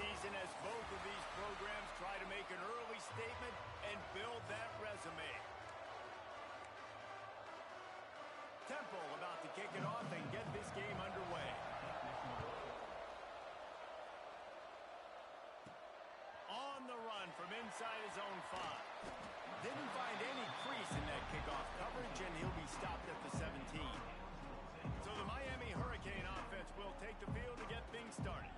season as both of these programs try to make an early statement and build that resume. Temple about to kick it off and get this game underway. On the run from inside his own 5. Didn't find any crease in that kickoff coverage, and he'll be stopped at the 17. So the Miami Hurricane offense will take the field to get things started.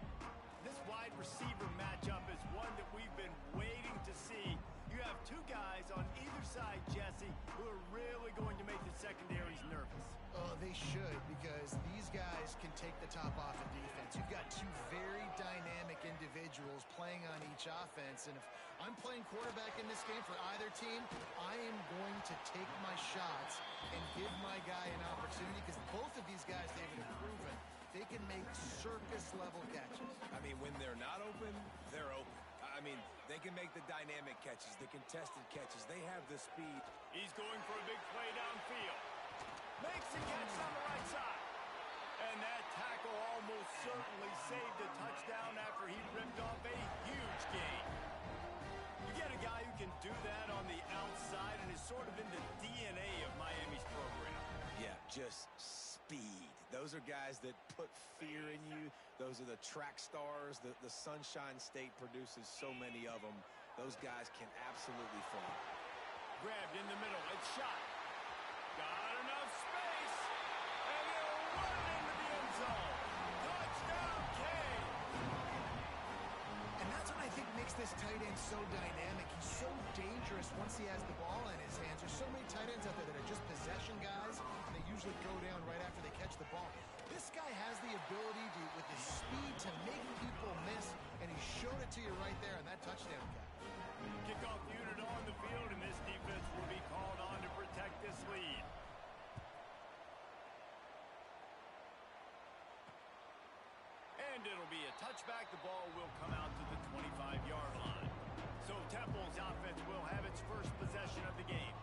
This wide receiver matchup is one that we've been waiting to see. You have two guys on either side, Jesse, who are really going to make the secondaries nervous. Oh, they should, because these guys can take the top off of defense. You've got two very dynamic individuals playing on each offense, and if I'm playing quarterback in this game for either team, I am going to take my shots and give my guy an opportunity, because both of these guys, David, have proven they can make circus-level catches. I mean, when they're not open, they're open. I mean, they can make the dynamic catches, the contested catches. They have the speed. He's going for a big play downfield. Makes the catch on the right side. And that tackle almost certainly saved a touchdown after he ripped off a huge gain. You get a guy who can do that on the outside and is sort of in the DNA of Miami's program. Yeah, just speed. Those are guys that put fear in you. Those are the track stars. The Sunshine State produces so many of them. Those guys can absolutely fly. Grabbed in the middle. It's shot. Got enough space. And he'll run it into the end zone. Touchdown, Kane. And that's what I think makes this tight end so dynamic. He's so dangerous once he has the ball in his hands. There's so many tight ends out there that are just possession guys, and they usually go down right after they catch the ball. This guy has the ability to, with his speed, to make people miss, and he showed it to you right there on that touchdown catch. Kickoff unit on the field, and this defense will be called on to protect this lead. And it'll be a touchback. The ball will come out to the 25-yard line. So Temple's offense will have its first possession of the game.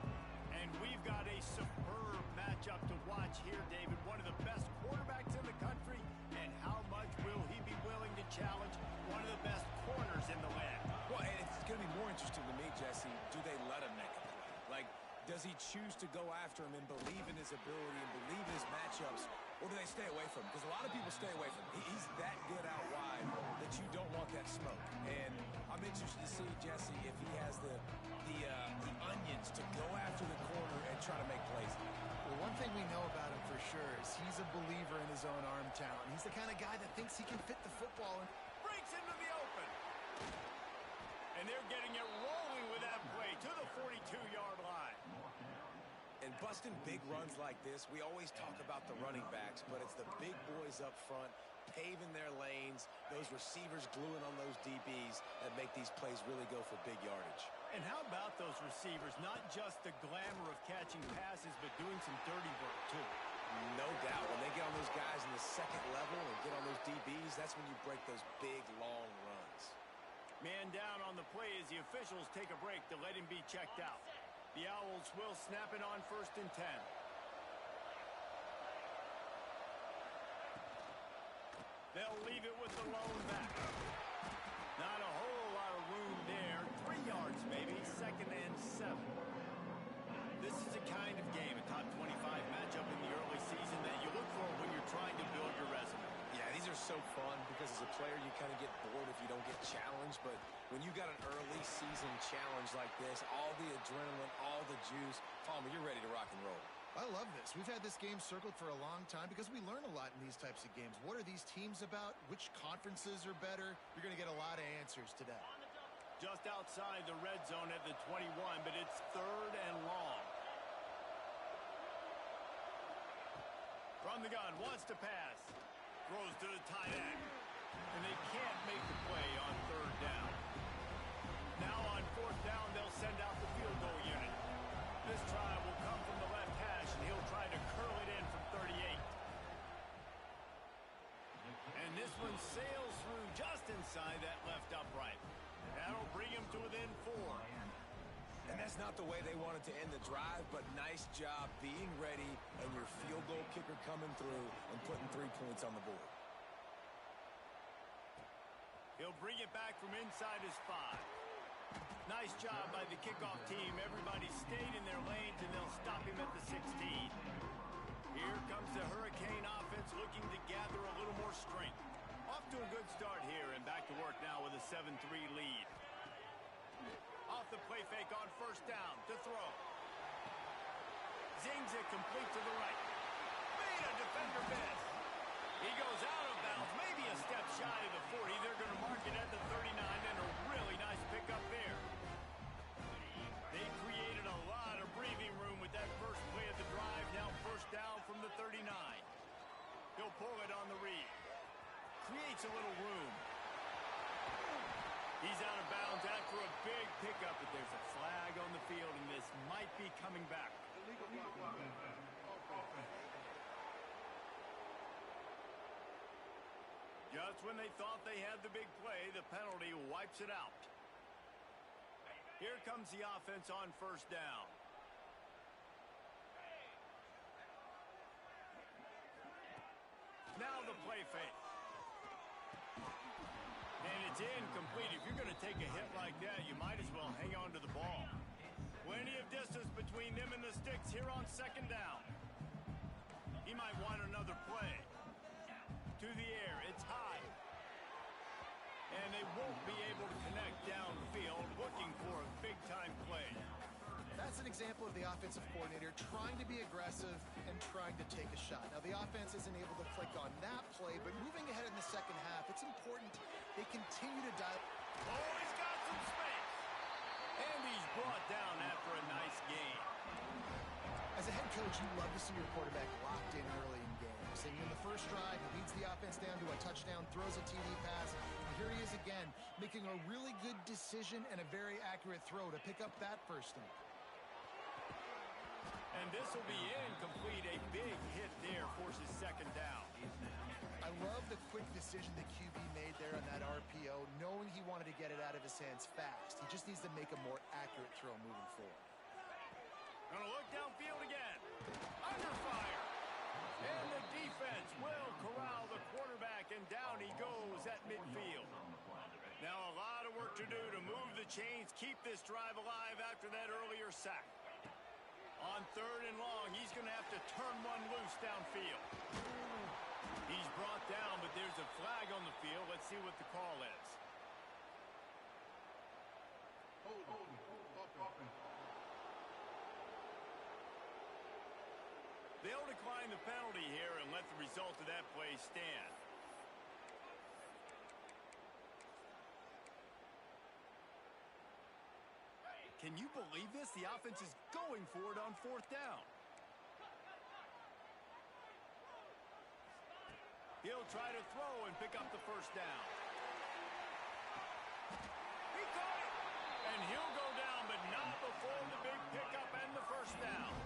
And we've got a superb matchup to watch here, David. One of the best quarterbacks in the country. And how much will he be willing to challenge one of the best corners in the land? Well, and it's going to be more interesting to me, Jesse, do they let him make a play? Like, does he choose to go after him and believe in his ability and believe in his matchups, or do they stay away from him? Because a lot of people stay away from him. He's that good out wide that you don't want that smoke. And I'm interested to see, Jesse, if he has the onions to go after the corner and try to make plays. Well, one thing we know about him for sure is he's a believer in his own arm talent. He's the kind of guy that thinks he can fit the football. Breaks into the open. And they're getting it rolling with that play to the 42-yard line. And busting big runs like this, we always talk about the running backs, but it's the big boys up front paving their lanes, those receivers gluing on those DBs that make these plays really go for big yardage. And how about those receivers? Not just the glamour of catching passes, but doing some dirty work, too. No doubt. When they get on those guys in the second level and get on those DBs, that's when you break those big, long runs. Man down on the play as the officials take a break to let him be checked out. The Owls will snap it on 1st and 10. They'll leave it with the lone back. Not a whole lot of room there. 3 yards maybe, 2nd and 7. This is the kind of game, a top 25 matchup in the early season that you look for when you're trying to build your resume. Yeah, these are so fun because as a player you kind of get bored if you don't get challenged, but when you got an early season challenge like this, all the adrenaline, all the juice, Palmer, you're ready to rock and roll. I love this. We've had this game circled for a long time because we learn a lot in these types of games. What are these teams about? Which conferences are better? You're going to get a lot of answers today. Just outside the red zone at the 21, but it's 3rd and long. From the gun, wants to pass. Throws to the tight end. And they can't make the play on 3rd down. Now on 4th down, they'll send out the field goal unit. This try will come from the left hash, and he'll try to curl it in from 38. And this one sails through just inside that left upright. That'll bring him to within 4. And that's not the way they wanted to end the drive, but nice job being ready and your field goal kicker coming through and putting 3 points on the board. He'll bring it back from inside his 5. Nice job by the kickoff team. Everybody stayed in their lanes, and they'll stop him at the 16. Here comes the Hurricane offense looking to gather a little more strength. Off to a good start here, and back to work now with a 7-3 lead. Off the play fake on first down to throw. Zings it complete to the right. Made a defender miss. He goes out of bounds, maybe a step shy of the 40. They're going to mark it at the 39, and a really nice pickup there. They created a lot of breathing room with that first play of the drive. Now first down from the 39. He'll pull it on the read. Creates a little room. He's out of bounds after a big pickup, but there's a flag on the field, and this might be coming back. Just when they thought they had the big play, the penalty wipes it out. Here comes the offense on first down. Now the play fake. And it's incomplete. If you're going to take a hit like that, you might as well hang on to the ball. Plenty of distance between them and the sticks here on second down. He might want another play. To the air, it's high. And they won't be able to connect downfield, looking for a big-time play. That's an example of the offensive coordinator trying to be aggressive and trying to take a shot. Now, the offense isn't able to click on that play, but moving ahead in the second half, it's important they continue to dial. Oh, he's got some space. And he's brought down after a nice game. As a head coach, you love to see your quarterback locked in early in games. And in the first drive, he leads the offense down to a touchdown, throws a TD pass, and here he is again, making a really good decision and a very accurate throw to pick up that first down. And this will be incomplete. A big hit there forces second down. I love the quick decision the QB made there on that RPO, knowing he wanted to get it out of his hands fast. He just needs to make a more accurate throw moving forward. Gonna look downfield again. Under fire. And the defense will corral the quarterback, and down he goes at midfield. Now a lot of work to do to move the chains, keep this drive alive after that earlier sack. On third and long, he's going to have to turn one loose downfield. He's brought down, but there's a flag on the field. Let's see what the call is. They'll decline the penalty here and let the result of that play stand. Can you believe this? The offense is going for it on fourth down. He'll try to throw and pick up the first down. He caught it! And he'll go down, but not before the big pickup and the first down.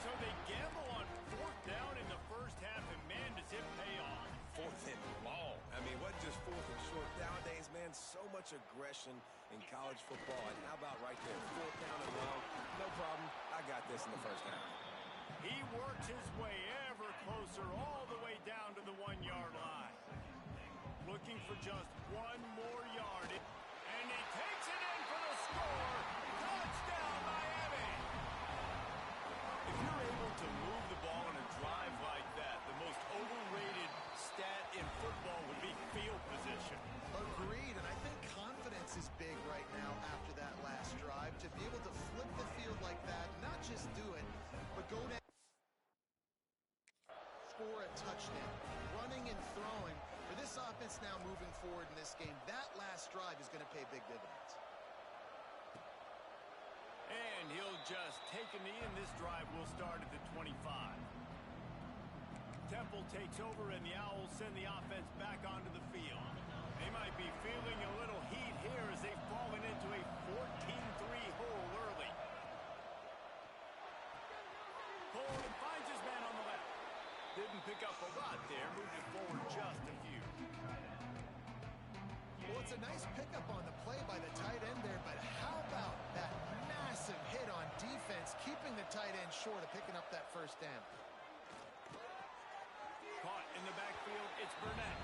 So they gamble on fourth down in the first half, and man, does it pay off. Fourth and long. I mean, what just fourth and short? Nowadays, man, so much aggression in college football. And how about right there? Fourth down and long. No problem. I got this in the first half. He works his way ever closer all the way down to the 1-yard line. Looking for just one more yard. And he takes it in for the score. Touchdown, Miami! If you're able to move the ball in a drive like that, the most overrated stat in football would be field position. Agreed, and I think confidence is big right now after that last drive. To be able to flip the field like that, not just do it, but go down, score a touchdown, running and throwing. For this offense now moving forward in this game, that last drive is going to pay big dividends. And he'll just take a knee, and this drive will start at the 25. Temple takes over, and the Owls send the offense back onto the field. They might be feeling a little heat here as they've fallen into a 14-3 hole early. Cole finds his man on the left. Didn't pick up a lot there, moved it forward just a few. Well, it's a nice pickup on the play by the tight end there, but how about that massive hit on defense, keeping the tight end short of picking up that first down? Caught in the backfield, it's Burnett.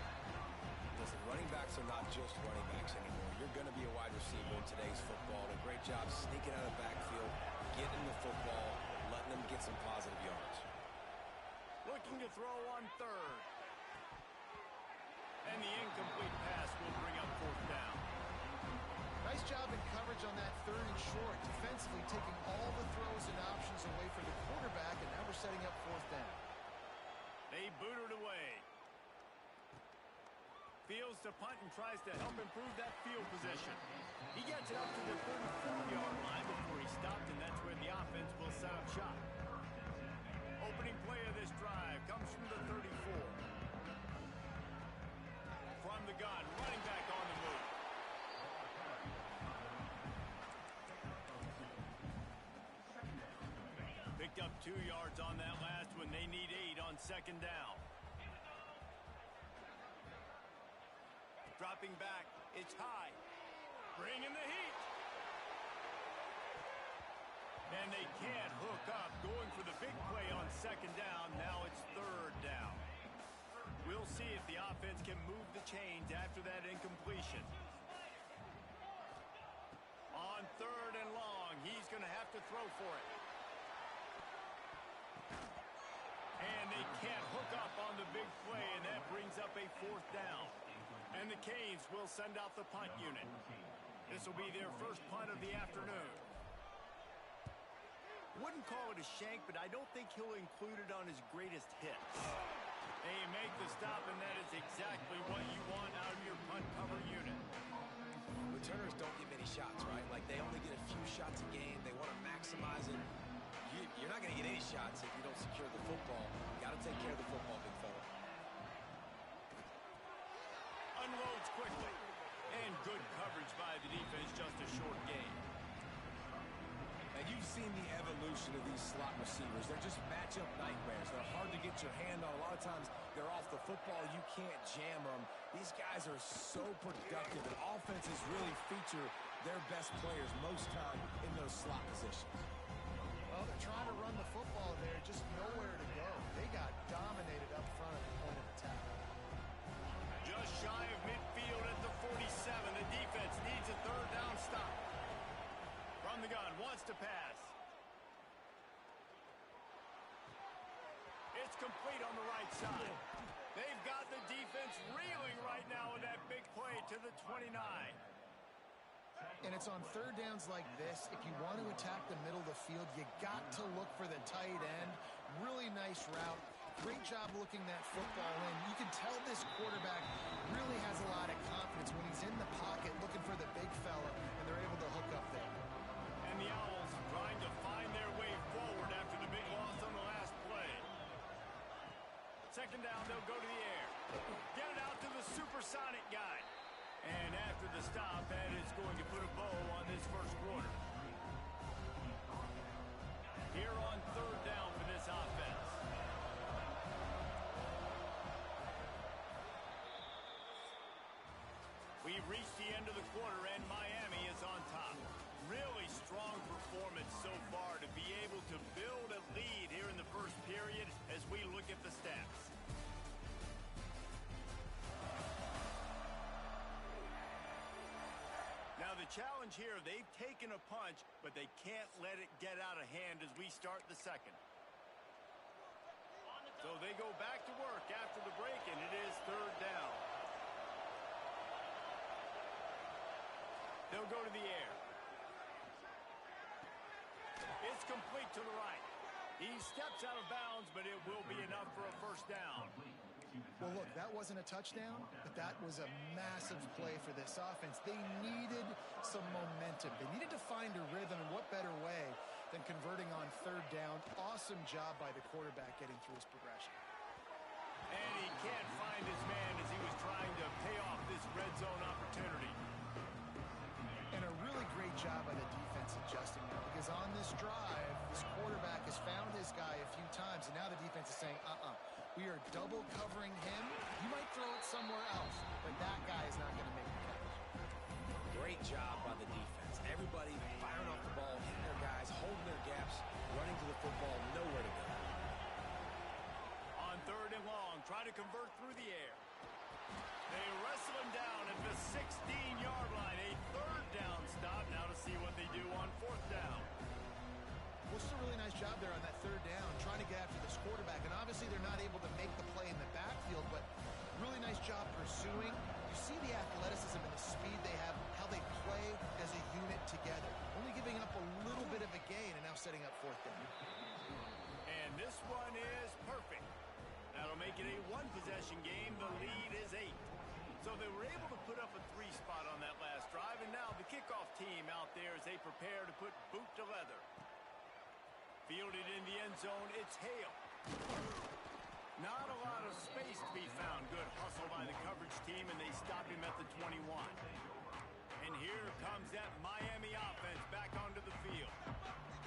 The Listen, running backs are not just running backs anymore. You're going to be a wide receiver in today's football. A great job sneaking out of the backfield, getting the football, letting them get some positive yards. Looking to throw on third. And the incomplete pass will bring up fourth down. Nice job in coverage on that third and short. Defensively taking all the throws and options away from the quarterback, and now we're setting up fourth down. They boot it away. Fields to punt and tries to help improve that field position. He gets it up to the 34-yard line before he stopped, and that's where the offense will set up shop. Opening play of this drive comes from the 34. From the gun, running back on the move. Picked up 2 yards on that last one. They need 8 on second down. Dropping back. It's high. Bringing the heat. And they can't hook up. Going for the big play on second down. Now it's third down. We'll see if the offense can move the chains after that incompletion. On third and long, he's going to have to throw for it. And they can't hook up on the big play, and that brings up a fourth down. And the Canes will send out the punt unit. This will be their first punt of the afternoon. Wouldn't call it a shank, but I don't think he'll include it on his greatest hits. They make the stop, and that is exactly what you want out of your punt cover unit. Returners don't get many shots, right? Like, they only get a few shots a game. They want to maximize it. You're not going to get any shots if you don't secure the football. You got to take care of the football, big fella. Unloads quickly. And good coverage by the defense, just a short game. And you've seen the evolution of these slot receivers. They're just matchup nightmares. They're hard to get your hand on. A lot of times they're off the football. You can't jam them. These guys are so productive, and offenses really feature their best players most time in those slot positions. Well, they're trying to run the football there, just nowhere to go. They got dominated up front at the point of attack. Just shy of midfield at the 47. The defense needs a third down stop. From the gun, wants to pass. It's complete on the right side. They've got the defense reeling right now with that big play to the 29. And it's on third downs like this. If you want to attack the middle of the field, you got to look for the tight end. Really nice route. Great job looking that football in. You can tell this quarterback really has a lot of confidence when he's in the pocket looking for the big fella, and they're able to hook up there. And the Owls trying to find their way forward after the big loss on the last play. Second down, they'll go to the air. Get it out to the supersonic guy. And after the stop, that is going to put a bow on this first quarter. Here on third down for this offense. We've reached the end of the quarter, and Miami is on top. Really strong performance so far to be able to build a lead here in the first period as we look at the stats. Now the challenge here, they've taken a punch, but they can't let it get out of hand as we start the second. So they go back to work after the break, and it is third down. They'll go to the air. It's complete to the right. He steps out of bounds, but it will be enough for a first down. Well, look, that wasn't a touchdown, but that was a massive play for this offense. They needed some momentum. They needed to find a rhythm, and what better way than converting on third down. Awesome job by the quarterback getting through his progression. And he can't find his man as he was trying to pay off this red zone opportunity. And a really great job by the defense adjusting now, because on this drive, this quarterback has found his guy a few times, and now the defense is saying, we are double covering him. You might throw it somewhere else, but that guy is not going to make the catch. Great job by the defense. Everybody firing off the ball, hitting their guys, holding their gaps, running to the football, nowhere to go. On third and long, try to convert through the air. They wrestle him down at the 16-yard line. A third down stop. Now to see what they do on fourth down. Well, it's a really nice job there on that third down, trying to get after this quarterback. And obviously they're not able to make the play in the backfield, but really nice job pursuing. You see the athleticism and the speed they have, how they play as a unit together. Only giving up a little bit of a gain and now setting up fourth down. And this one is perfect. That'll make it a one-possession game. The lead is 8. So they were able to put up a 3 spot on that last drive, and now the kickoff team out there as they prepare to put boot to leather. Fielded in the end zone, it's Hale. Not a lot of space to be found. Good hustle by the coverage team, and they stop him at the 21. And here comes that Miami offense back onto the field.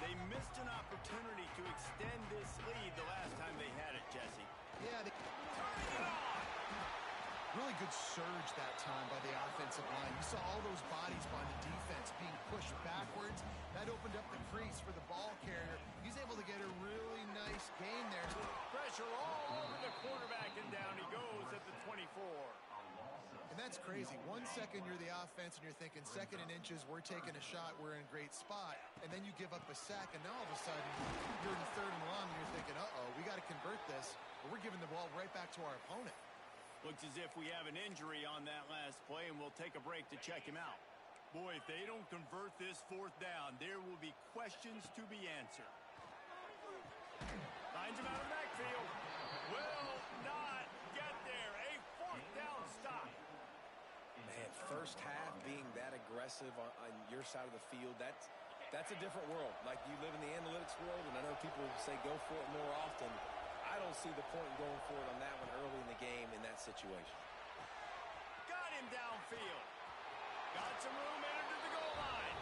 They missed an opportunity to extend this lead the last time they had it, Jesse. Yeah, Turning it on! really good surge that time by the offensive line. You saw all those bodies by the defense being pushed backwards. That opened up the crease for the ball carrier. He's able to get a really nice gain there. Pressure all over the quarterback, and down he goes at the 24. And that's crazy. 1 second you're the offense and you're thinking second and inches, we're taking a shot, we're in a great spot. And then you give up a sack, and now all of a sudden you're in the third and long, and you're thinking, uh-oh, we got to convert this. But we're giving the ball right back to our opponent. Looks as if we have an injury on that last play, and we'll take a break to check him out. Boy, if they don't convert this fourth down, there will be questions to be answered. Finds him out of the backfield. Will not get there. A fourth down stop. Man, first half being that aggressive on your side of the field, that's a different world. Like, you live in the analytics world, and I know people say go for it more often. I don't see the point in going for it on that one early in the game in that situation. Got him downfield. Got some room into the goal line.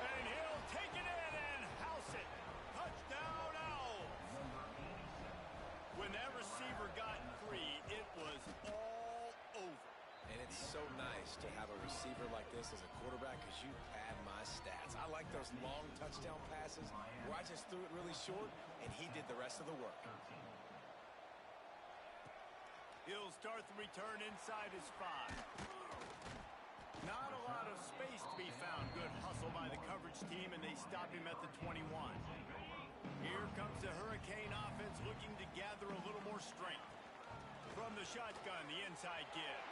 And he'll take it in and house it. Touchdown, Owls. When that receiver got 3, it was all over. And it's so nice to have a receiver like this as a quarterback because you pad my stats. I like those long touchdown passes where I just threw it really short and he did the rest of the work. He'll start the return inside his 5. Not a lot of space to be found. Good hustle by the coverage team, and they stop him at the 21. Here comes the Hurricane offense looking to gather a little more strength. From the shotgun, the inside give.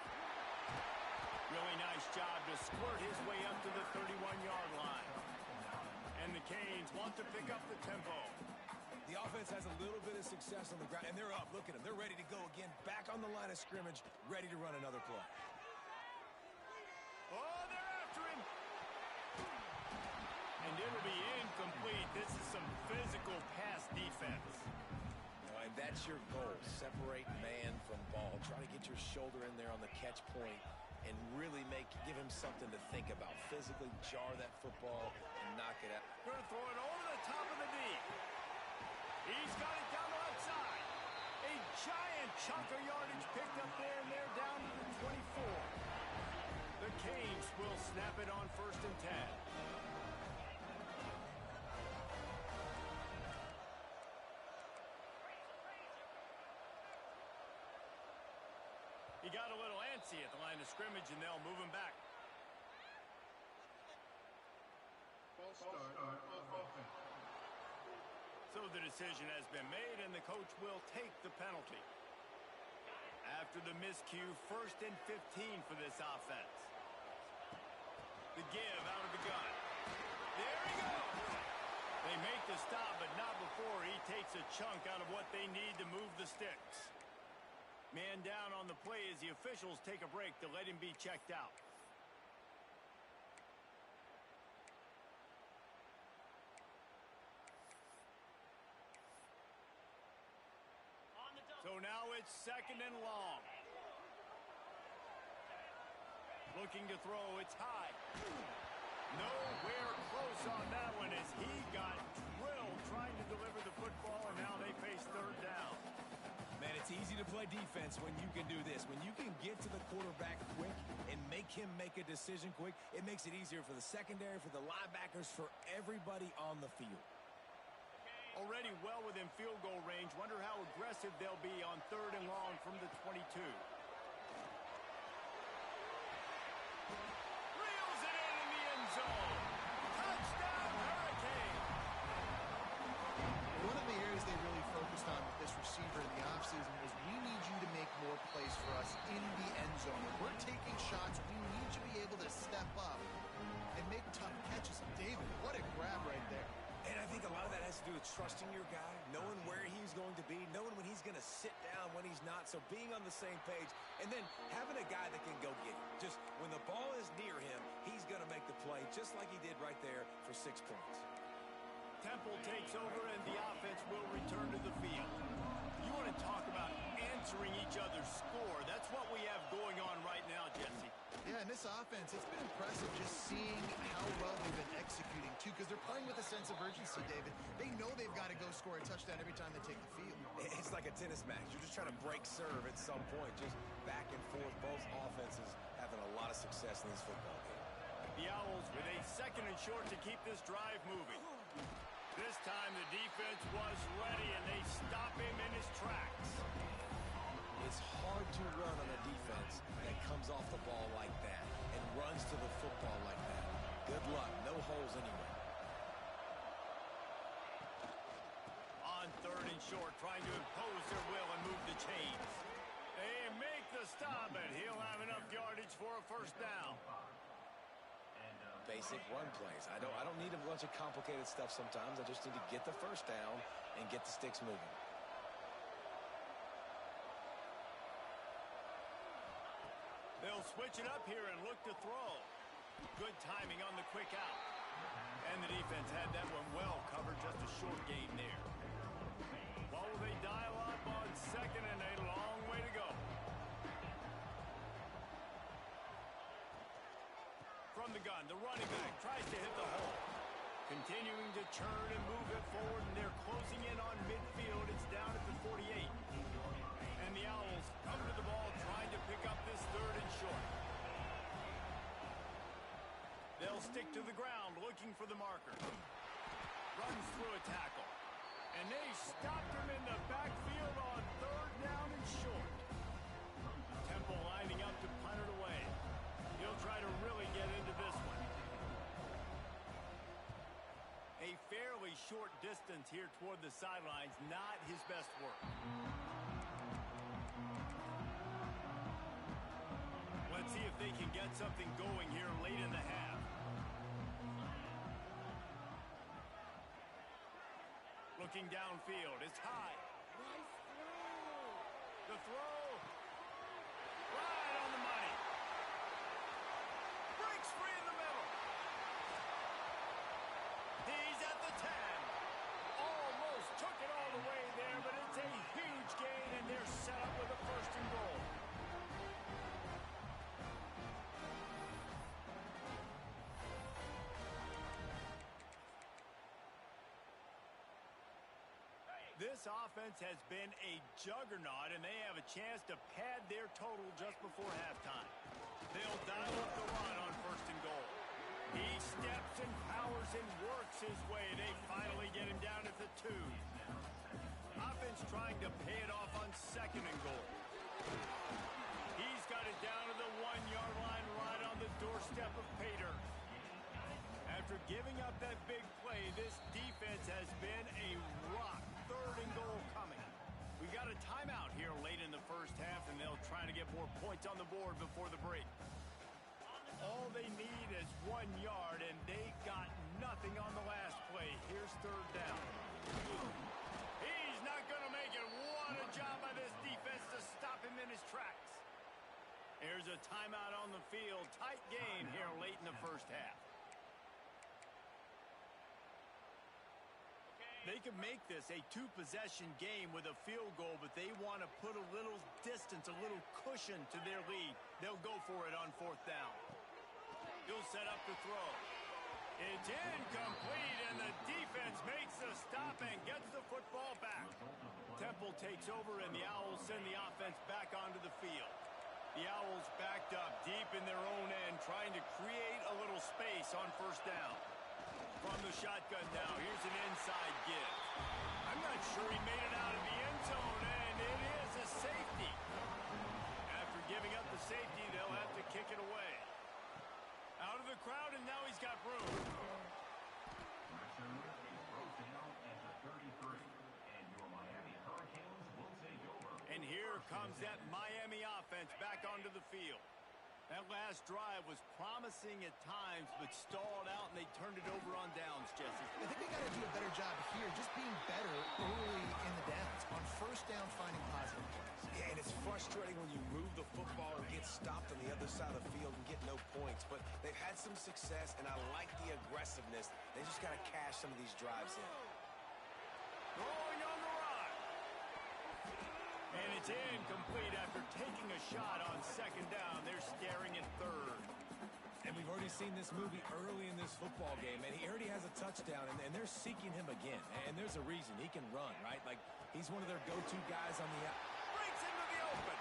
Really nice job to squirt his way up to the 31-yard line. And the Canes want to pick up the tempo. The offense has a little bit of success on the ground, and they're up. Look at them. They're ready to go again. Back on the line of scrimmage, ready to run another play. Oh, they're after him. And it'll be incomplete. This is some physical pass defense. And that's your goal. Separate man from ball. Try to get your shoulder in there on the catch point and really give him something to think about. Physically jar that football and knock it out. Going to throw it over the top of the knee. He's got it down the left side. A giant chunk of yardage picked up there, and they're down to the 24. The Canes will snap it on 1st and 10. He got a little antsy at the line of scrimmage, and they'll move him back. False start on offense. So the decision has been made, and the coach will take the penalty. After the miscue, 1st and 15 for this offense. The give out of the gun. There he goes. They make the stop, but not before he takes a chunk out of what they need to move the sticks. Man down on the play as the officials take a break to let him be checked out. So now it's 2nd and long. Looking to throw, it's high. Nowhere close on that one as he got drilled trying to deliver the football, and now they face 3rd down. Man, it's easy to play defense when you can do this. When you can get to the quarterback quick and make him make a decision quick, it makes it easier for the secondary, for the linebackers, for everybody on the field. Already well within field goal range. Wonder how aggressive they'll be on 3rd and long from the 22. zone. Touchdown, Hurricane. One of the areas they really focused on with this receiver in the offseason was we need you to make more plays for us in the end zone. When we're taking shots, we need you to be able to step up and make tough catches. David, what a grab right there. And I think a lot of that has to do with trusting your guy, knowing where he's going to be, knowing when he's going to sit down, when he's not, so being on the same page, and then having a guy that can go get it. Just when the ball is near him, he's going to make the play, just like he did right there for 6 points. Temple takes over, and the offense will return to the field. You want to talk about answering each other's score. That's what we have going on right now, Jesse. Yeah, and this offense, it's been impressive just seeing how well they've been executing, too, because they're playing with a sense of urgency, David. They know they've got to go score a touchdown every time they take the field. It's like a tennis match. You're just trying to break serve at some point, just back and forth. Both offenses having a lot of success in this football game. The Owls with a 2nd and short to keep this drive moving. This time the defense was ready, and they stop him in his tracks. It's hard to run on a defense that comes off the ball like that and runs to the football like that. Good luck. No holes anywhere. On 3rd and short, trying to impose their will and move the chains. They make the stop, and he'll have enough yardage for a 1st down. Basic run plays. I don't need a bunch of complicated stuff sometimes. I just need to get the 1st down and get the sticks moving. They'll switch it up here and look to throw. Good timing on the quick out. And the defense had that one well covered, just a short gain there. Well, will they dial up on 2nd and a long way to go? From the gun, the running back tries to hit the hole. Continuing to churn and move it forward, and they're closing in on midfield. It's down at the 48. And the Owls come to the ball trying to pick up this 3rd and short. They'll stick to the ground looking for the marker. Runs through a tackle. And they stopped him in the backfield on 3rd down and short. Temple lining up to punt it away. He'll try to really get into this one. A fairly short distance here toward the sidelines, not his best work. Let's see if they can get something going here late in the half. Looking downfield, it's high. Nice throw. The throw. Right on the money. Breaks free in the middle. He's at the 10. Almost took it all the way there, but it's a huge gain, and they're set up with a 1st and goal. This offense has been a juggernaut, and they have a chance to pad their total just before halftime. They'll dial up the run on 1st and goal. He steps and powers and works his way. They finally get him down at the 2. Offense trying to pay it off on 2nd and goal. He's got it down to the 1-yard line right on the doorstep of Pater. After giving up that big play, this defense has been a rock. 3rd and goal coming. We got a timeout here late in the 1st half, and they'll try to get more points on the board before the break. All they need is 1 yard, and they got nothing on the last play. Here's 3rd down. He's not going to make it. What a job by this defense to stop him in his tracks. Here's a timeout on the field. Tight game here late in the 1st half. They could make this a 2-possession game with a field goal, but they want to put a little distance, a little cushion to their lead. They'll go for it on 4th down. He'll set up the throw. It's incomplete, and the defense makes the stop and gets the football back. Temple takes over, and the Owls send the offense back onto the field. The Owls backed up deep in their own end, trying to create a little space on 1st down. From the shotgun now, here's an inside give. I'm not sure he made it out of the end zone, and it is a safety. After giving up the safety, they'll have to kick it away. Out of the the crowd, and now he's got room. Return is brought down at the 33, and your Miami Hurricanes will take over. And here comes that Miami offense back onto the field. That last drive was promising at times, but stalled out, and they turned it over on downs, Jesse. I think they got to do a better job here, just being better early in the downs. On first down, finding positive plays. Yeah, and it's frustrating when you move the football and get stopped on the other side of the field and get no points. But they've had some success, and I like the aggressiveness. They just got to cash some of these drives in. Throwing on the run. And it's incomplete after taking a shot on second down. They're staring at third. And we've already seen this movie early in this football game, and he already has a touchdown, and they're seeking him again. And there's a reason. He can run, right? Like, he's one of their go-to guys on the out. Breaks into the open.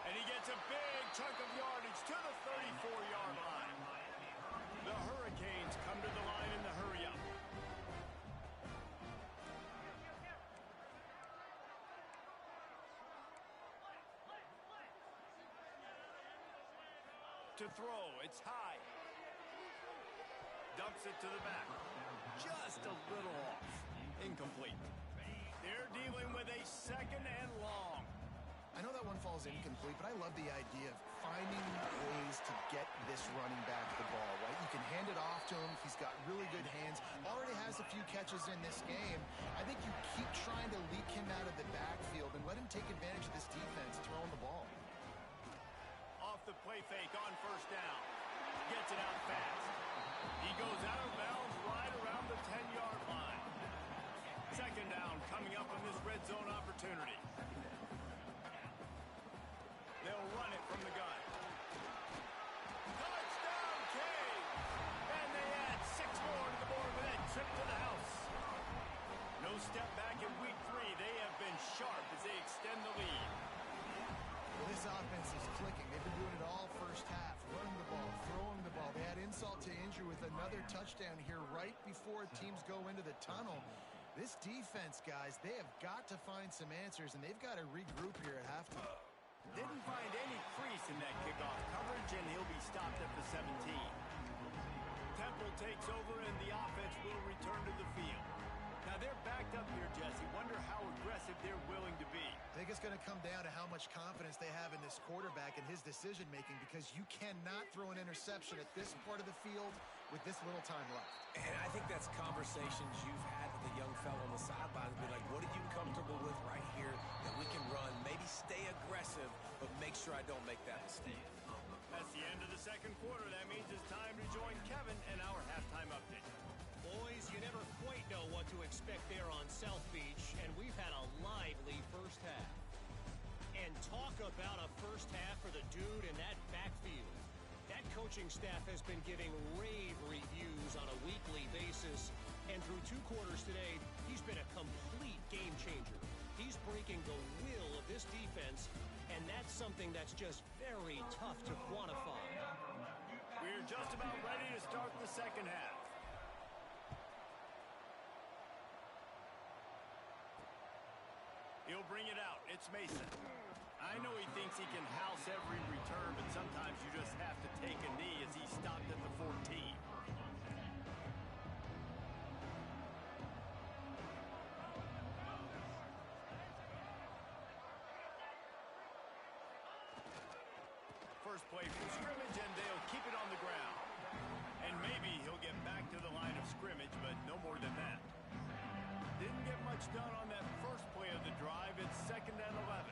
And he gets a big chunk of yardage to the 34-yard line. The Hurricanes come to the line in the hurry-up. To throw, it's high. Dumps it to the back. Just a little off. Incomplete. They're dealing with a second and long. I know that one falls incomplete, but I love the idea of finding ways to get this running back the ball, right? You can hand it off to him. He's got really good hands. Already has a few catches in this game. I think you keep trying to leak him out of the backfield and let him take advantage of this defense throwing the ball. Off the play fake on first down. Gets it out fast. He goes out of bounds right around the 10-yard line. Second down coming up on this red zone opportunity. They'll run it from the gun. Touchdown, Cade! And they add 6 more to the board with that trip to the house. No step back in week 3. They have been sharp as they extend the lead. Well, this offense is clicking. They've been doing it all first half. Running the ball, throwing the ball. They had insult to injury with another touchdown here right before teams go into the tunnel. This defense, guys, they have got to find some answers, and they've got to regroup here at halftime. Didn't find any crease in that kickoff coverage, and he'll be stopped at the 17. Temple takes over, and the offense will return to the field. Now, they're backed up here, Jesse. Wonder how aggressive they're willing to be. I think it's going to come down to how much confidence they have in this quarterback and his decision-making, because you cannot throw an interception at this part of the field with this little time left. And I think that's conversations you've had with the young fellow on the sidelines. Be like, what are you comfortable with right here that we can run? Maybe stay aggressive, but make sure I don't make that mistake. That's the end of the second quarter. That means it's time to join Kevin and our halftime update. Boys, you never quite know what to expect there on South Beach, and we've had a lively first half. And talk about a first half for the dude in that backfield. That coaching staff has been giving rave reviews on a weekly basis, and through 2 quarters today, he's been a complete game changer. He's breaking the will of this defense, and that's something that's just very tough to quantify. We're just about ready to start the second half. He'll bring it out. It's Mason. I know he thinks he can house every return, but sometimes you just have to take a knee as he stopped at the 14. First play from scrimmage, and they'll keep it on the ground. And maybe he'll get back to the line of scrimmage, but no more than that. Didn't get much done on that first play of the drive. It's second and 11.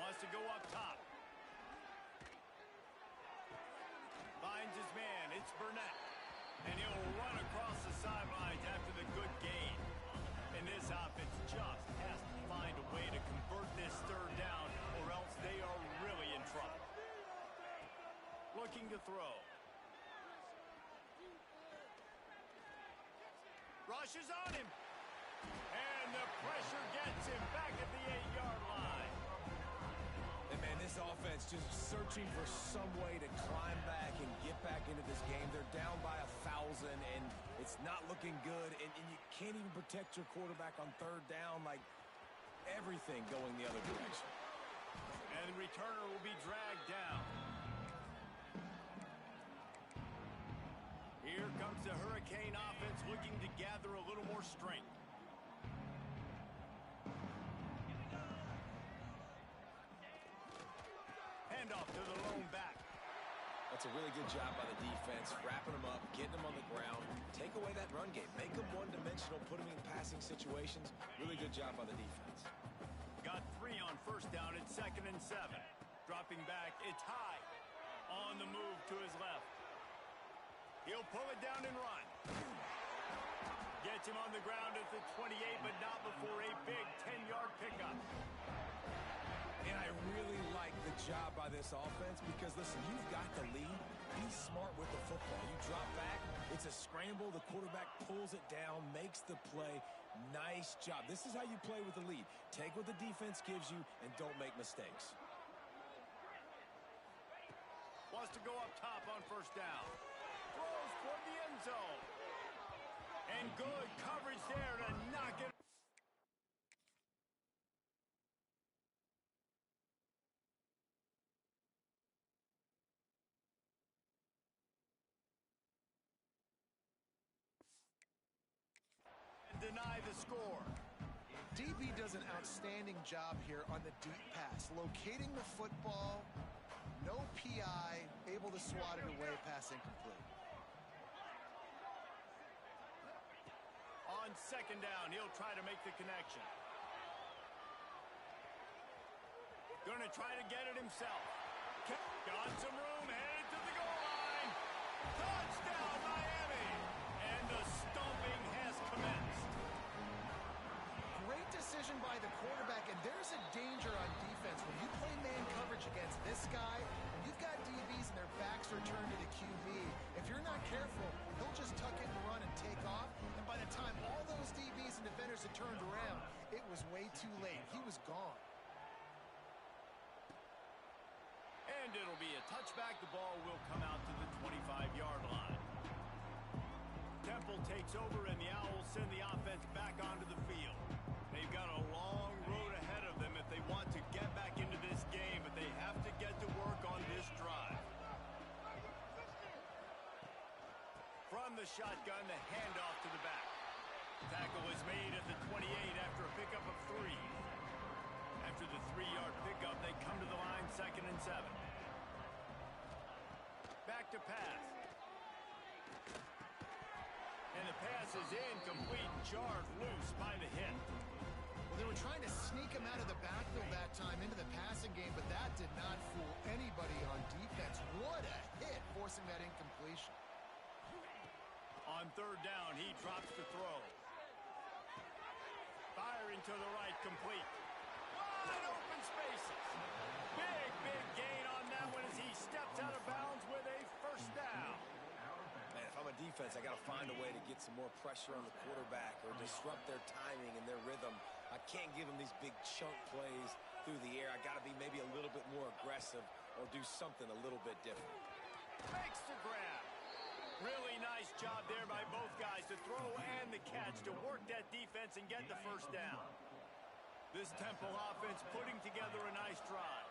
Wants to go up top. Finds his man. It's Burnett. And he'll run across the sidelines after the good gain. And this offense just has to find a way to convert this third down, or else they are really in trouble. Looking to throw. Rushes on him. And the pressure gets him back at the 8-yard line. And man, this offense just searching for some way to climb back and get back into this game. They're down by 1,000, and it's not looking good. And you can't even protect your quarterback on third down. Like, everything going the other direction. And the returner will be dragged down. Here comes the Hurricane offense looking to gather a little more strength. Handoff to the lone back. That's a really good job by the defense, wrapping them up, getting them on the ground. Take away that run game. Make them one-dimensional, put them in passing situations. Really good job by the defense. Got 3 on first down. It's 2nd and 7. Dropping back, it's high. On the move to his left. He'll pull it down and run. Gets him on the ground at the 28, but not before a big 10-yard pickup. And I really like the job by this offense because, listen, you've got the lead. Be smart with the football. You drop back, it's a scramble. The quarterback pulls it down, makes the play. Nice job. This is how you play with the lead. Take what the defense gives you and don't make mistakes. Wants to go up top on first down. Throws toward the end zone. And good coverage there to knock it. And deny the score. DB does an outstanding job here on the deep pass, locating the football, no PI, able to swat it away, pass incomplete. On second down, he'll try to make the connection. Gonna try to get it himself. Got some room, headed to the goal line. Touchdown, Miami! And the stomping has commenced. Great decision by the quarterback, and there's a danger on defense. When you play man coverage against this guy, and you've got DBs and their backs are turned to the QB, if you're not careful, he'll just tuck it and run and take off. And by the time all those DBs and defenders had turned around, it was way too late. He was gone. And it'll be a touchback. The ball will come out to the 25-yard line. Temple takes over, and the Owls send the offense back onto the field. They've got a long road ahead of them if they want to get back into this game, but they have to get to work on this drive. From the shotgun, the handoff to the back. Tackle is made at the 28 after a pickup of 3. After the 3-yard pickup, they come to the line 2nd and 7. Back to pass. And the pass is incomplete, jarred loose by the hit. Well, they were trying to sneak him out of the backfield that time into the passing game, but that did not fool anybody on defense. What a hit, forcing that incompletion. On third down, he drops the throw. Firing to the right, complete. Wide open spaces. Big gain on that one as he steps out of bounds with a first down. Man, if I'm a defense, I got to find a way to get some more pressure on the quarterback or disrupt their timing and their rhythm. I can't give them these big chunk plays through the air. I got to be maybe a little bit more aggressive or do something a little bit different. Makes the grab. Really nice job there by both guys to throw and the catch to work that defense and get the first down. This Temple offense putting together a nice drive.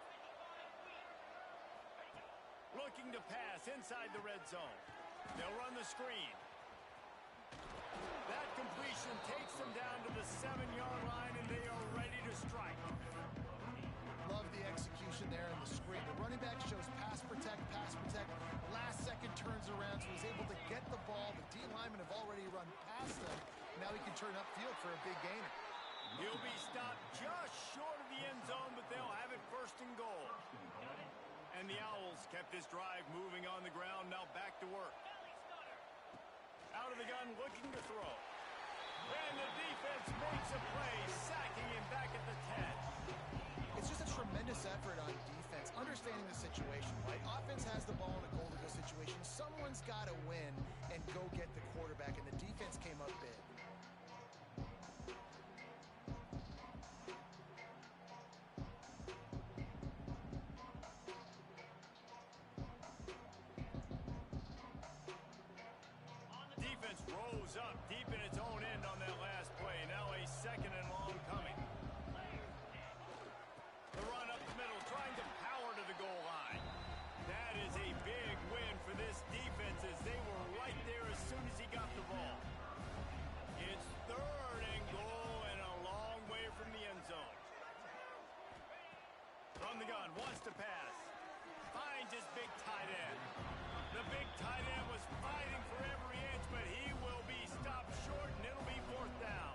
Looking to pass inside the red zone. They'll run the screen. That completion takes them down to the 7-yard line, and they are ready to strike. Love the execution there in the screen. The running back shows pass protect. Last second turns around, so he's able to get the ball. The D linemen have already run past him. Now he can turn upfield for a big gainer. He'll be stopped just short of the end zone, but they'll have it 1st and goal. And the Owls kept this drive moving on the ground, now back to work. Out of the gun, looking to throw. And the defense makes a play, sacking him back at the 10. It's just a tremendous effort on defense, understanding the situation, right? Offense has the ball in a goal-to-go situation. Someone's got to win and go get the quarterback, and the defense came up big. Defense rose up deep in its own end on that last play. Now a 2nd and long coming. The run up the middle Wants to pass. Finds his big tight end. The big tight end was fighting for every inch, but he will be stopped short, and it'll be fourth down.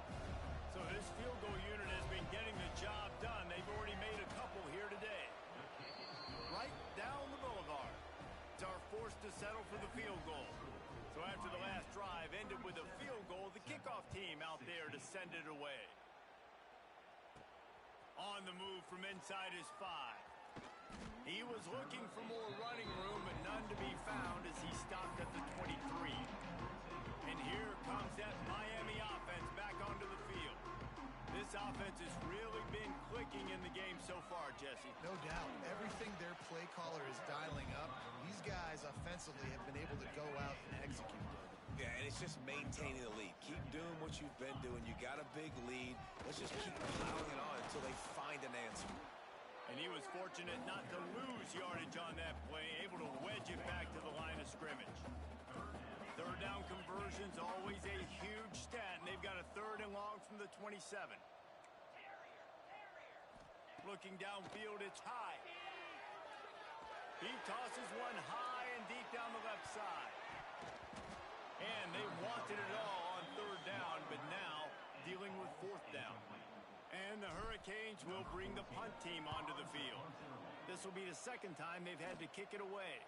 So this field goal unit has been getting the job done. They've already made a couple here today. Right down the boulevard. It's our forced to settle for the field goal. So after the last drive ended with a field goal, the kickoff team out there to send it away. On the move from inside his 5. He was looking for more running room, but none to be found as he stopped at the 23. And here comes that Miami offense back onto the field. This offense has really been clicking in the game so far, Jesse. No doubt. Everything their play caller is dialing up, these guys offensively have been able to go out and execute. Yeah, and it's just maintaining the lead. Keep doing what you've been doing. You got a big lead. Let's just keep piling it on until they find an answer. And he was fortunate not to lose yardage on that play, able to wedge it back to the line of scrimmage. Third down conversions, always a huge stat, and they've got a 3rd and long from the 27. Looking downfield, it's high. He tosses one high and deep down the left side. And they wanted it all on 3rd down, but now dealing with 4th down. And the Hurricanes will bring the punt team onto the field. This will be the 2nd time they've had to kick it away.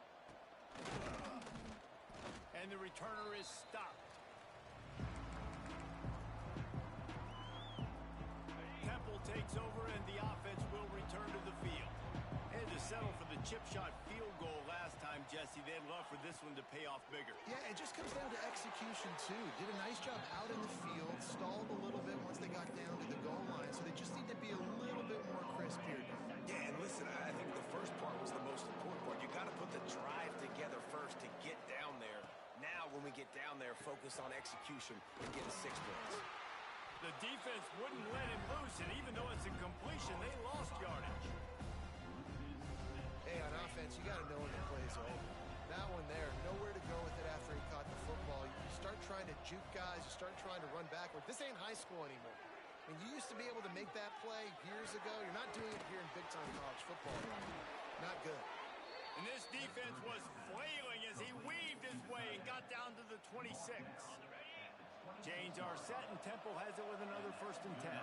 And the returner is stopped. Temple takes over, and the offense will return to the field. Had to settle for the chip shot field goal last time, Jesse. They'd love for this one to pay off bigger. Yeah, it just comes down to execution, too. Did a nice job out in the field, stalled a little bit once they got down to the goal line, so they just need to be a little bit more crisp here. Yeah, and listen, I think the first part was the most important part. You got to put the drive together first to get down there. Now, when we get down there, focus on execution and getting 6 points. The defense wouldn't let him loose, and even though it's a completion, they lost yardage. Hey, on offense, you got to know when the play's over. That one there, nowhere to go with it after he caught the football. You start trying to juke guys. You start trying to run backward. This ain't high school anymore. I mean, you used to be able to make that play years ago. You're not doing it here in big-time college football. Not good. And this defense was flailing as he weaved his way and got down to the 26. Chains are set, and Temple has it with another 1st and 10.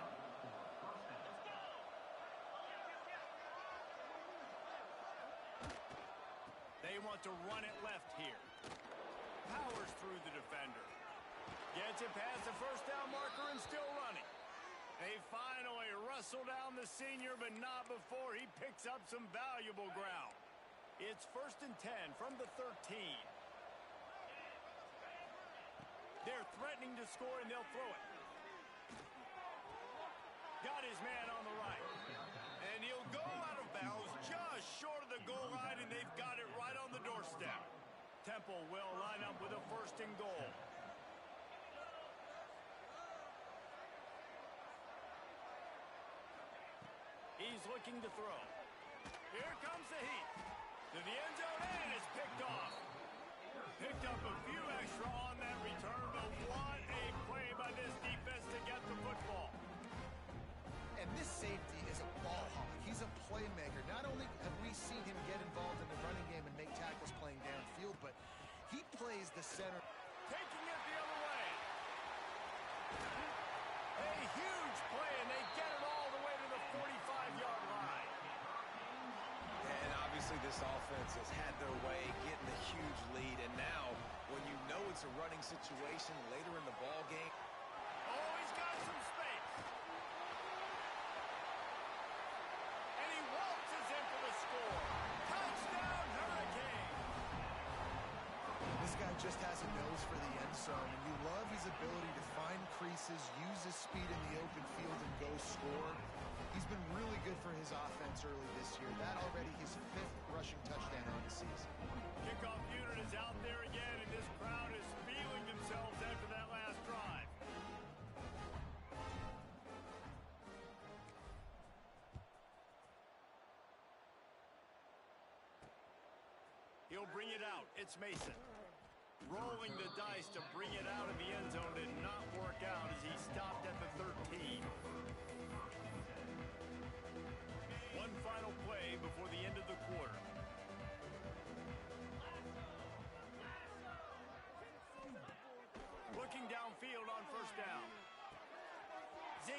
They want to run it left here. Powers through the defender. Gets it past the 1st down marker and still running. They finally wrestle down the senior, but not before he picks up some valuable ground. It's 1st and 10 from the 13. They're threatening to score, and they'll throw it. Got his man on the right. And he'll go out of bounds just short of the goal line, and they've got it right on the doorstep. Temple will line up with a 1st and goal. He's looking to throw. Here comes the heat. To the end zone, and it's picked off. Picked up a few extra on that return, but what a play by this defense to get the football. And this safety is a ball hawk. He's a playmaker. Not only have we seen him get involved in the running game and make tackles playing downfield, but he plays the center. Taking it the other way. A huge play, and they get it all the way to the 45-yard line. And obviously this offense has had their way, getting a huge lead. And now, when you know it's a running situation later in the ball game. Oh, he's got some space. And he waltzes in for the score. Touchdown, Hurricane. This guy just has a nose for the end zone, and you love his ability to find creases, use his speed in the open field, and go score. He's been really good for his offense early this year. That already his 5th rushing touchdown on the season. Kickoff unit is out there again, and this crowd is feeling themselves after that last drive. He'll bring it out. It's Mason. Rolling the dice to bring it out of the end zone did not work out as he stopped at the 13. One final play before the end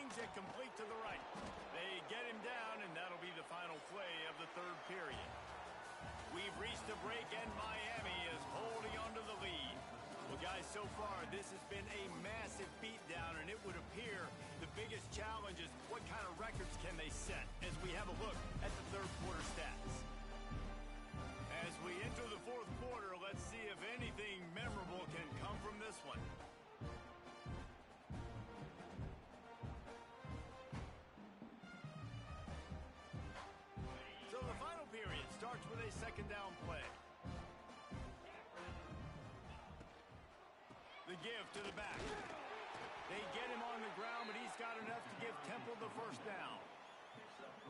swings it complete to the right. They get him down, and that'll be the final play of the third period. We've reached a break, and Miami is holding on to the lead. Well, guys, so far, this has been a massive beatdown, and it would appear the biggest challenge is what kind of records can they set as we have a look at the third quarter stats. As we enter the fourth quarter, let's see if anything memorable can come from this one. So the final period starts with a second down play. The give to the back. They get him on the ground, but he's got enough to give Temple the first down.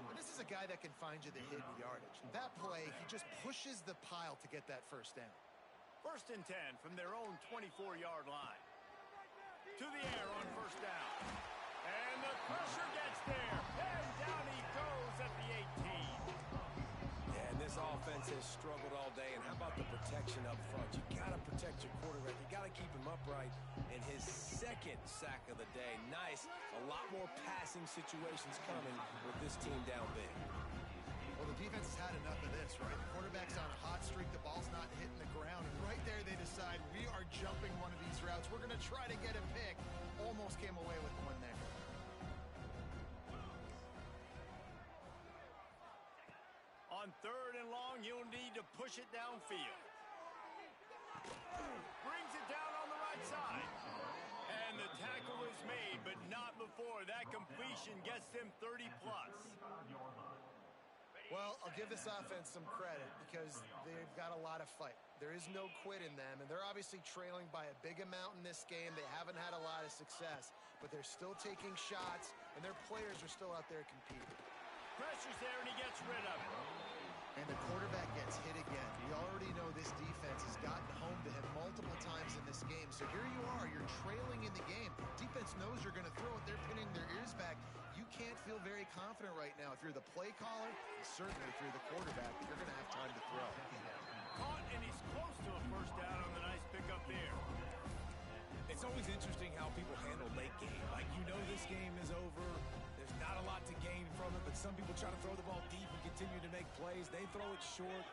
And this is a guy that can find you the hidden yardage. That play, he just pushes the pile to get that first down. First and 10 from their own 24-yard line. To the air on first down. And the pressure gets there. And down he goes at the 18. Yeah, and this offense has struggled all day. And how about the protection up front? You got to protect your quarterback. You got to keep him upright. And his second sack of the day. Nice. A lot more passing situations coming with this team down big. Well, the defense has had enough of this, right? The quarterback's on a hot streak. The ball's not hitting the ground. And right there they decide, we are jumping one of these routes. We're going to try to get a pick. Almost came away with one there. On third and long, you'll need to push it downfield. Brings it down on the right side. And the tackle is made, but not before that completion gets them 30-plus. Well, I'll give this offense some credit because they've got a lot of fight. There is no quit in them, and they're obviously trailing by a big amount in this game. They haven't had a lot of success, but they're still taking shots, and their players are still out there competing. Pressure's there, and he gets rid of it. And the quarterback gets hit again. We already know this defense has gotten home to him multiple times in this game. So here you are, you're trailing in the game. Defense knows you're going to throw it. They're pinning their ears back. You can't feel very confident right now if you're the play caller, and certainly if you're the quarterback, that you're going to have time to throw. Caught, and he's close to a first down on the nice pickup there. It's always interesting how people handle late game. Like, you know this game is over. There's not a lot to gain from it, but some people try to throw the ball deep and continue to make plays. They throw it short.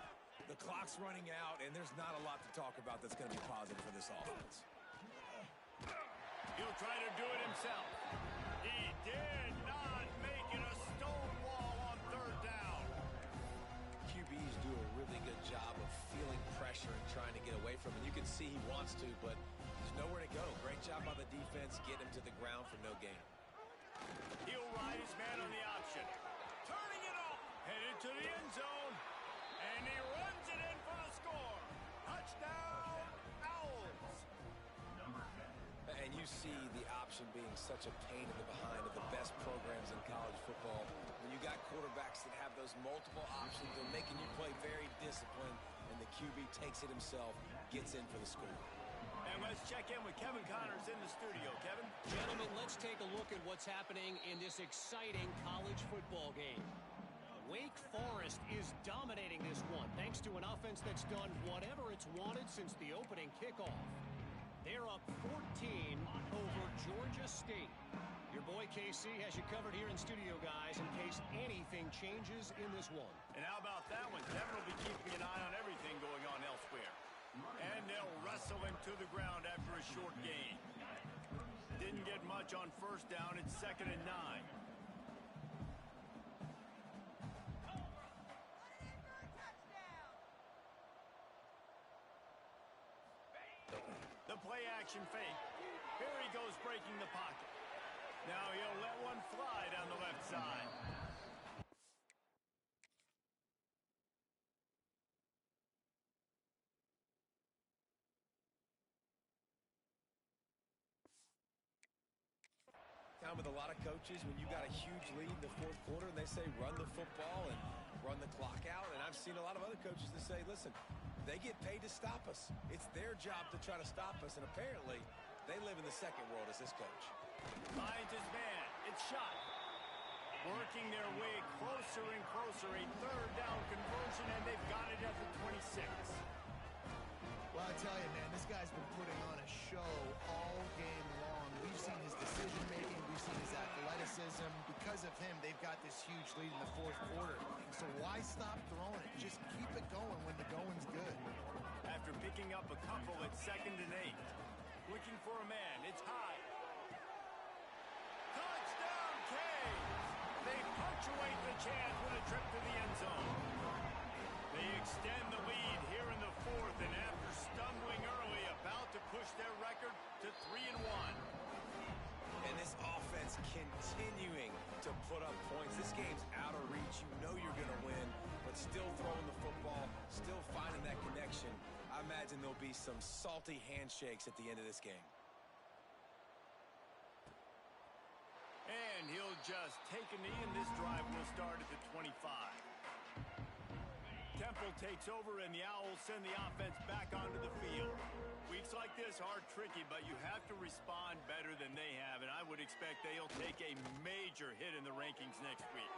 The clock's running out, and there's not a lot to talk about that's going to be positive for this offense. He'll try to do it himself. He did not make it a stone wall on third down. QBs do a really good job of feeling pressure and trying to get away from it. You can see he wants to, but there's nowhere to go. Great job by the defense, getting him to the ground for no gain. He'll ride his man on the option. Turning it off. Headed to the end zone. And he runs it in for the score. Touchdown, Owls. And you see the option being such a pain in the behind of the best programs in college football. When you got quarterbacks that have those multiple options, they're making you play very disciplined, and the QB takes it himself, gets in for the score. And let's check in with Kevin Connors in the studio. Kevin? Gentlemen, let's take a look at what's happening in this exciting college football game. Wake Forest is dominating this one, thanks to an offense that's done whatever it's wanted since the opening kickoff. They're up 14 over Georgia State. Your boy KC has you covered here in studio, guys, in case anything changes in this one. And how about that one? Kevin will be keeping an eye on everything going on elsewhere. And they'll wrestle him to the ground after a short gain. Didn't get much on first down. It's 2nd and 9. The play action fake. Here he goes breaking the pocket. Now he'll let one fly down the left side. Down with a lot of coaches, when you got a huge lead in the fourth quarter and they say run the football and run the clock out, and I've seen a lot of other coaches that say, listen, they get paid to stop us. It's their job to try to stop us, and apparently they live in the second world as this coach. Finds his man. It's shot. Working their way closer and closer. A third down conversion, and they've got it at the 26. Well, I tell you, man, this guy's been putting on a show all game long. We've seen his decision-making. We've seen his athleticism. Because of him, they've got this huge lead in the fourth quarter. So why stop throwing it? Just keep it going when the going's good. After picking up a couple at 2nd and 8. Looking for a man. It's high. Touchdown, Canes! They punctuate the chance with a trip to the end zone. They extend the lead here in the fourth, and after stumbling early, about to push their record to 3-1. And this offense continuing to put up points. This game's out of reach. You know you're going to win, but still throwing the football, still finding that connection. I imagine there'll be some salty handshakes at the end of this game. And he'll just take a knee, and this drive will start at the 25. Temple takes over, and the Owls send the offense back onto the field. Weeks like this are tricky, but you have to respond better than they have, and I would expect they'll take a major hit in the rankings next week.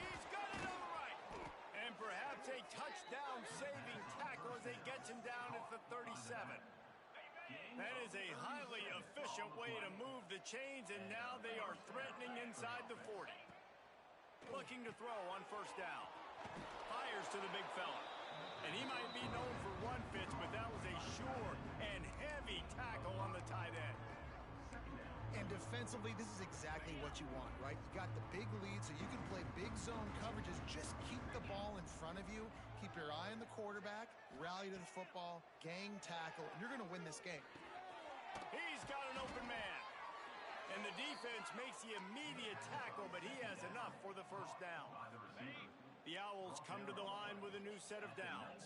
He's got it all right. And perhaps a touchdown-saving tackle as he gets him down at the 37. That is a highly efficient way to move the chains, and now they are threatening inside the 40. Looking to throw on 1st down. Fires to the big fella. And he might be known for run fits, but that was a sure and heavy tackle on the tight end. And defensively, this is exactly what you want, right? You got the big lead, so you can play big zone coverages. Just keep the ball in front of you. Keep your eye on the quarterback. Rally to the football. Gang tackle. And you're going to win this game. He's got an open man. And the defense makes the immediate tackle, but he has enough for the 1st down. The Owls come to the line with a new set of downs.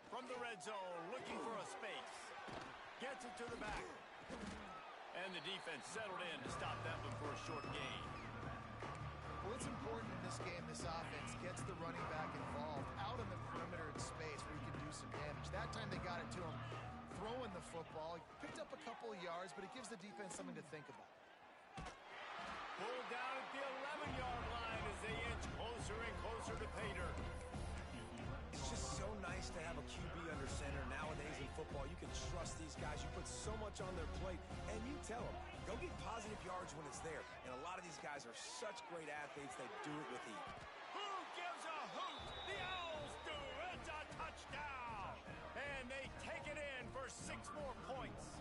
From the red zone, looking for a space. Gets it to the back. And the defense settled in to stop that one for a short gain. Well, it's important in this game, this offense gets the running back involved out in the perimeter in space where he can do some damage. That time they got it to him throwing the football. He picked up a couple of yards, but it gives the defense something to think about. Pulled down at the 11-yard line as they inch closer and closer to pay dirt. It's just so nice to have a QB under center. Nowadays in football, you can trust these guys. You put so much on their plate, and you tell them, go get positive yards when it's there. And a lot of these guys are such great athletes, they do it with ease. Who gives a hoot? The Owls do. It's a touchdown. And they take it in for 6 more points.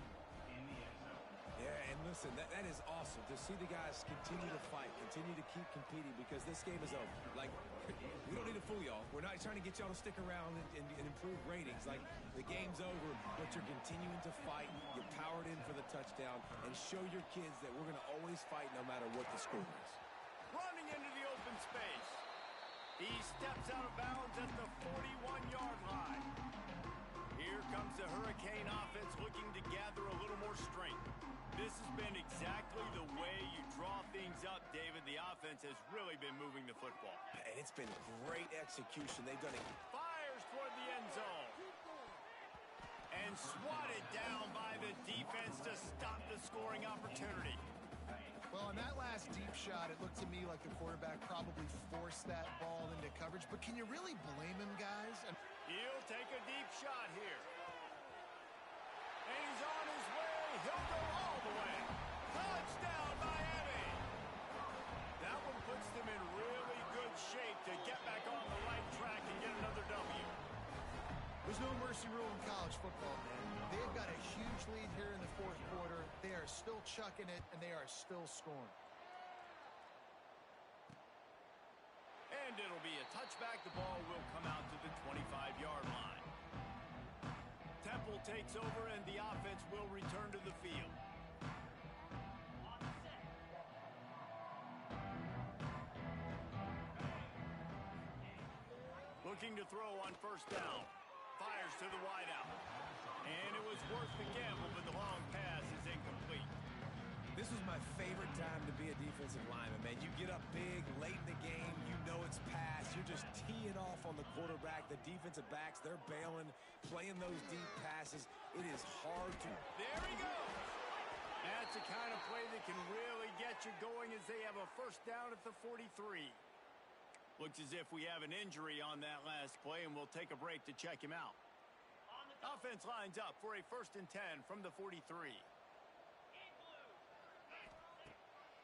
Yeah, and listen, that is awesome to see the guys continue to fight, continue to keep competing, because this game is over. Like, we don't need to fool y'all. We're not trying to get y'all to stick around and improve ratings. Like, the game's over, but you're continuing to fight. You powered in for the touchdown, and show your kids that we're going to always fight no matter what the score is. Running into the open space. He steps out of bounds at the 41-yard line. Here comes the Hurricane offense looking to gather a little more strength. This has been exactly the way you draw things up, David. The offense has really been moving the football. And it's been great execution. They've done it. Fires toward the end zone. And swatted down by the defense to stop the scoring opportunity. Well, on that last deep shot, it looked to me like the quarterback probably forced that ball into coverage. But can you really blame him, guys? He'll take a deep shot here. And he's on his way. He'll go all the way. Touchdown, Miami. That one puts them in really good shape to get back on the right track and get another W. There's no mercy rule in college football, man. They've got a huge lead here in the fourth quarter. They are still chucking it, and they are still scoring. And it'll be a touchback. The ball will come out to the 25-yard line. Temple takes over, and the offense will return to the field. Looking to throw on 1st down. Fires to the wideout. And it was worth the gamble, but the long pass is incomplete. This was my favorite time to be a defensive lineman, man. You get up big, late in the game, you know it's pass. You're just teeing off on the quarterback. The defensive backs, they're bailing, playing those deep passes. It is hard to... There he goes. That's the kind of play that can really get you going as they have a 1st down at the 43. Looks as if we have an injury on that last play, and we'll take a break to check him out. Offense lines up for a 1st and 10 from the 43.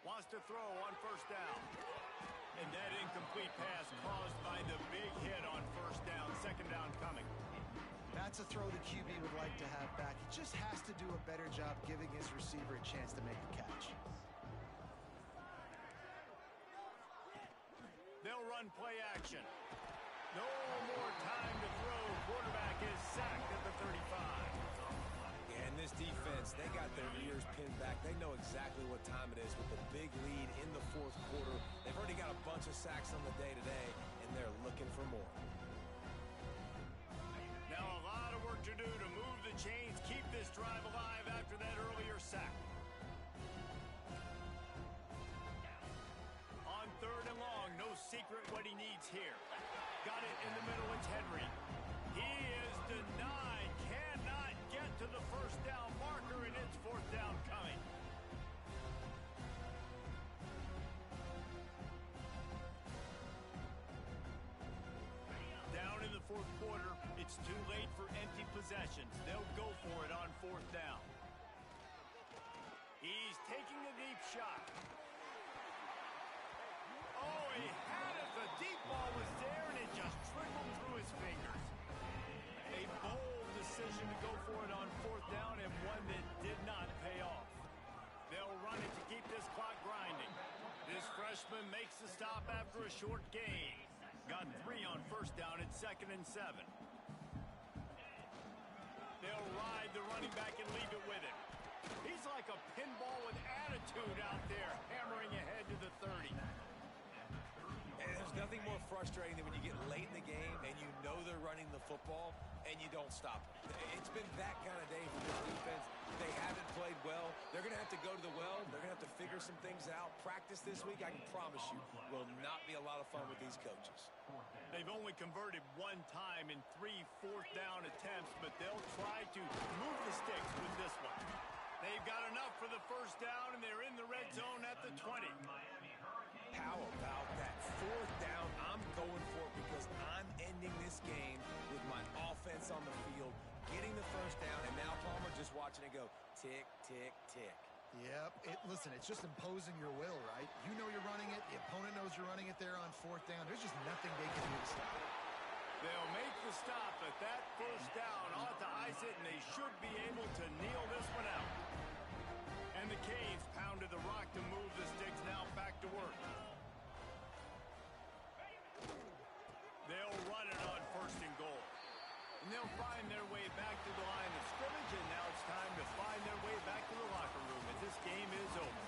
Wants to throw on 1st down. And that incomplete pass caused by the big hit on 1st down. 2nd down coming. That's a throw the QB would like to have back. He just has to do a better job giving his receiver a chance to make the catch. They'll run play action. No more time to throw. Quarterback is sacked at the 35. Yeah, and this defense, they got their ears pinned back. They know exactly what time it is with the big lead in the 4th quarter. They've already got a bunch of sacks on the day today, and they're looking for more. Now a lot of work to do to move the chains, keep this drive alive after that earlier sack. On 3rd and long, no secret what he needs here. Got it in the middle, it's Henry. He is denied, cannot get to the 1st down marker, and it's 4th down coming. Down in the 4th quarter, it's too late for empty possessions. They'll go for it on 4th down. He's taking a deep shot. Oh, he had it. The deep ball was there, and it just trickled through his fingers. A bold decision to go for it on 4th down, and one that did not pay off. They'll run it to keep this clock grinding. This freshman makes the stop after a short gain. Got 3 on 1st down. It's 2nd and 7. They'll ride the running back and leave it with him. He's like a pinball with attitude out there, hammering ahead to the 30. And there's nothing more frustrating than when you get late in the game and you know they're running the football and you don't stop it. It's been that kind of day for this defense. They haven't played well. They're going to have to go to the well. They're going to have to figure some things out. Practice this week, I can promise you, will not be a lot of fun with these coaches. They've only converted 1 time in 3 4th down attempts, but they'll try to move the sticks with this one. They've got enough for the 1st down, and they're in the red zone at the 20. How about that 4th down? I'm going for it because I'm ending this game with my offense on the field, getting the 1st down, and now Palmer just watching it go tick, tick, tick. Yep. Listen, it's just imposing your will, right? You know you're running it. The opponent knows you're running it there on 4th down. There's just nothing they can do to stop it. They'll make the stop, but that 1st down ought to ice it, and they should be able to kneel this one out. And the Canes pounded the rock to move the sticks, now back to work. They'll run it on 1st and goal. And they'll find their way back to the line of scrimmage, and now it's time to find their way back to the locker room as this game is over.